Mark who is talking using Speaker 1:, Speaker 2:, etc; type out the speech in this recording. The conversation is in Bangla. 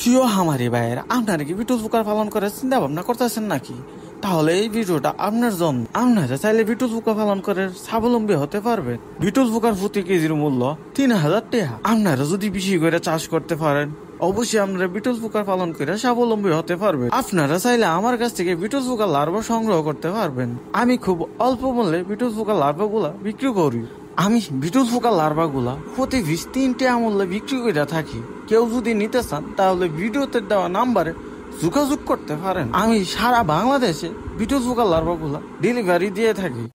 Speaker 1: প্রিয় হামারি ভাইয়ের, আপনারা কি বিটল পোকার পালন করার চিন্তা ভাবনা করতেছেন নাকি? তাহলে এই ভিডিওটা আপনার জন্য। আপনারা চাইলে বিটল পোকা পালন করে স্বাবলম্বী হতে পারবেন। বিটল পোকার প্রতি কেজির মূল্য 3000 টাকা। আপনারা যদি বেশি করে চাষ করতে পারেন, অবশ্যই আপনারা বিটল পোকার পালন করে স্বাবলম্বী হতে পারবেন। আপনারা চাইলে আমার কাছ থেকে বিটল পোকার লার্ভা সংগ্রহ করতে পারবেন। আমি খুব অল্প মূল্যে বিটল পোকার লার্ভা গুলা বিক্রি করি। আমি বিটল পোকার লার্ভা গুলা প্রতি 20 টাকা মূল্যে বিক্রি করে থাকি। কেউ যদি নিতে চান তাহলে ভিডিওতে দেওয়া নাম্বারে যোগাযোগ করতে পারেন। আমি সারা বাংলাদেশে বিটল পোকার লার্ভা গুলা ডেলিভারি দিয়ে থাকি।